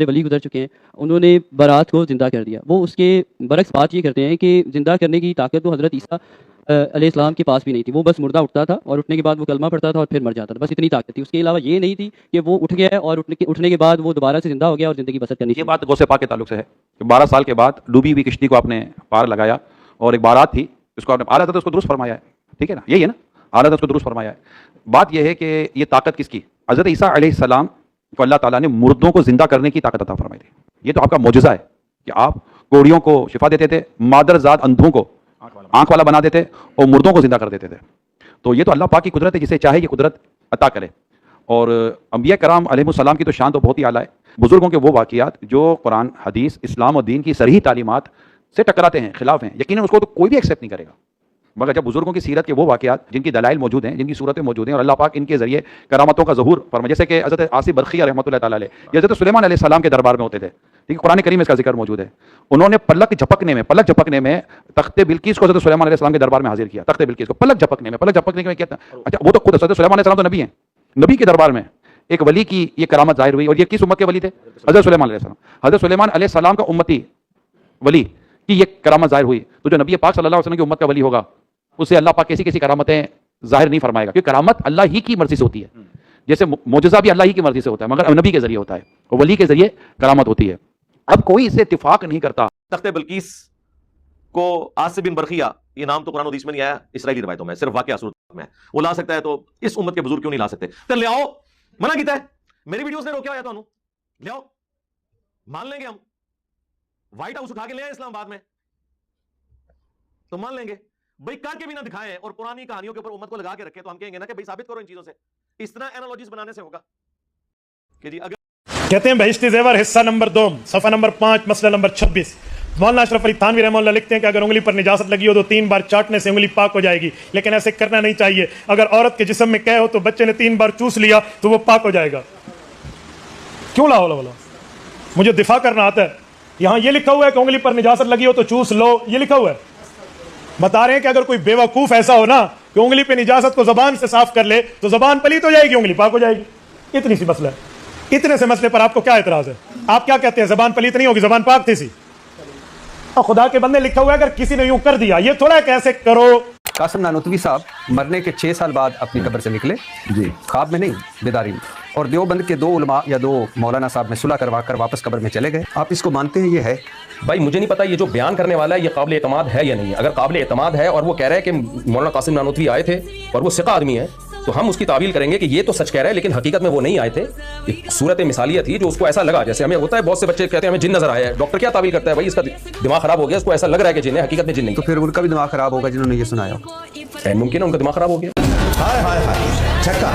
ولی گزر چکے ہیں، انہوں نے بارات کو زندہ کر دیا. وہ اس کے برعکس بات یہ کرتے ہیں کہ زندہ کرنے کی طاقت تو حضرت عیسیٰ علیہ السلام کے پاس بھی نہیں تھی. وہ بس مردہ اٹھتا تھا اور اٹھنے کے بعد وہ کلمہ پڑھتا تھا اور پھر مر جاتا تھا، بس اتنی طاقت تھی. اس کے علاوہ یہ نہیں تھی کہ وہ اٹھ گیا اور اٹھنے کے بعد وہ دوبارہ سے زندہ ہو گیا اور زندگی بسر کرنی. یہ بات غوث پاک کے تعلق سے ہے کہ 12 سال کے بعد ڈوبی ہوئی کشتی کو آپ نے پار لگایا اور ایک بارات تھی اس کو آپ نے اعلیٰ حضرت اس کو درست فرمایا ہے. ٹھیک ہے نا، یہی ہے نا، اعلیٰ حضرت اس کو درست فرمایا ہے. بات یہ ہے کہ یہ طاقت کس کی؟ حضرت عیسیٰ علیہ السلام کو اللہ تعالیٰ نے مردوں کو زندہ کرنے کی طاقت عطا فرمائی تھی. یہ تو آپ کا معجزہ ہے کہ آپ کوڑیوں کو شفا دیتے تھے، مادر زاد اندھوں کو آنکھ والا بنا دیتے اور مردوں کو زندہ کر دیتے تھے. تو یہ تو اللہ پاک کی قدرت ہے، جسے چاہے یہ قدرت عطا کرے. اور انبیاء کرام علیہ السلام کی تو شان تو بہت ہی اعلیٰ ہے. بزرگوں کے وہ واقعات جو قرآن حدیث اسلام اور دین کی صریح تعلیمات سے ٹکراتے ہیں، خلاف ہیں، یقیناً اس کو تو کوئی بھی ایکسیپٹ نہیں کرے گا. مگر جب بزرگوں کی سیرت کے وہ واقعات جن کی دلائل موجود ہیں، جن کی صورتیں موجود ہیں اور اللہ پاک ان کے ذریعے کرامتوں کا ظہور فرمائے، جیسے کہ حضرت آصف برقی رحمۃ اللہ تعالیٰ علیہ یا حضرت سلیمان علیہ السلام کے دربار میں ہوتے تھے. ٹھیک ہے، قرآن کریم اس کا ذکر موجود ہے. انہوں نے پلک جھپکنے میں تخت بلقیس کو حضرت سلیمان علیہ السلام کے دربار میں حاضر کیا. تخت بلقیس کو پلک جھپکنے میں کیا تھا؟ اچھا، وہ تو خود حضرت سلیمان علیہ السلام تو نبی ہیں، نبی کے دربار میں ایک ولی کی یہ کرامت ظاہر ہوئی. اور یہ کس امت کے ولی تھے؟ حضرت سلیمان علیہ السلام. حضرت سلیمان علیہ السلام کا امتی ولی کی یہ کرامت ظاہر ہوئی. تو جو نبی پاک صلی اللہ علیہ وسلم کی امت کا ولی ہوگا اسے اللہ پاک کیسی کرامتیں ظاہر نہیں فرمائے گا، کیونکہ کرامت اللہ ہی کی مرضی سے ہوتی ہے. جیسے معجزہ بھی اللہ ہی کی مرضی سے ہوتا ہے مگر نبی کے ذریعے ہوتا ہے اور ولی کے ذریعے کرامت ہوتی ہے. اب کوئی اسے اتفاق نہیں کرتا. تخت بلقیس کو آصف بن برقیہ، یہ نام تو قرآن و حدیث میں نہیں آیا، اسرائیلی روایتوں میں صرف واقعہ صورت میں وہ لا سکتا ہے، تو اس امت کے بزرگ کیوں نہیں لا سکتے؟ تو لے آؤ، منع کیتا ہے، میری ویڈیوز نے روکیا ہوا تو لے آؤ، مان لیں گے. ہم وائٹ ہاؤس اٹھا کے لے آئے اسلام آباد میں تو مان لیں گے. بھائی کر کے بھی نہ دکھائیں اور پرانی کہانیوں کے اوپر امت کو لگا کے رکھے تو ہم کہیں گے نا کہ بھائی ثابت کرو ان چیزوں سے. اس طرح اینالوجیز بنانے سے ہوگا کہ جی اگر کہتے ہیں بہشتی زیور حصہ نمبر 2 صفحہ نمبر 5 مسئلہ نمبر 26. مولانا اشرف علی تھانوی رحمہ اللہ لکھتے ہیں کہ اگر انگلی پر نجاست لگی ہو تو 3 بار چاٹنے سے انگلی پاک ہو جائے گی، لیکن ایسے کرنا نہیں چاہیے. اگر عورت کے جسم میں قے ہو تو بچے نے 3 بار چوس لیا تو وہ پاک ہو جائے گا. کیوں لا حول؟ مجھے دفاع کرنا آتا ہے. یہاں یہ لکھا ہوا ہے کہ انگلی پر نجاست لگی ہو تو چوس لو، یہ لکھا ہوا ہے. بتا رہے ہیں کہ اگر کوئی بیوقوف ایسا ہو نا کہ انگلی پہ نجاست کو زبان سے صاف کر لے تو زبان پلیت ہو جائے گی، انگلی پاک ہو جائے گی. اتنی سی مسئلہ ہے. اتنے سے مسئلے پر آپ کو کیا اعتراض ہے؟ آپ کیا کہتے ہیں زبان پلیت نہیں ہوگی، زبان پاک تھی سی؟ اور خدا کے بندے لکھا ہوا ہے اگر کسی نے یوں کر دیا، یہ تھوڑا کیسے کرو. قاسم نانوتوی صاحب مرنے کے 6 سال بعد اپنی قبر سے نکلے، جی خواب میں نہیں بیداری میں، اور دیوبند کے 2 علماء یا 2 مولانا صاحب میں صلح کروا کر واپس قبر میں چلے گئے. آپ اس کو مانتے ہیں؟ یہ ہے بھائی مجھے نہیں پتا یہ جو بیان کرنے والا ہے یہ قابل اعتماد ہے یا نہیں. اگر قابل اعتماد ہے اور وہ کہہ رہا ہے کہ مولانا قاسم نانوتوی آئے تھے اور وہ ثقہ آدمی ہے تو ہم اس کی تعویل کریں گے کہ یہ تو سچ کہہ رہا ہے لیکن حقیقت میں وہ نہیں آئے تھے. ایک صورت مثالیہ تھی جو اس کو ایسا لگا، جیسے ہمیں ہوتا ہے بہت سے بچے کہتے ہیں ہمیں جن نظر آیا ہے. ڈاکٹر کیا تعویل کرتا ہے؟ بھائی اس کا دماغ خراب ہو گیا، اس کو ایسا لگ رہا ہے کہ جن ہے، حقیقت میں جن نہیں. تو پھر ان کا بھی دماغ خراب ہوگا جنہوں نے یہ سنایا. ممکن ہے ان کا دماغ خراب ہو گیا. ہائے ہائے ہائے چھکا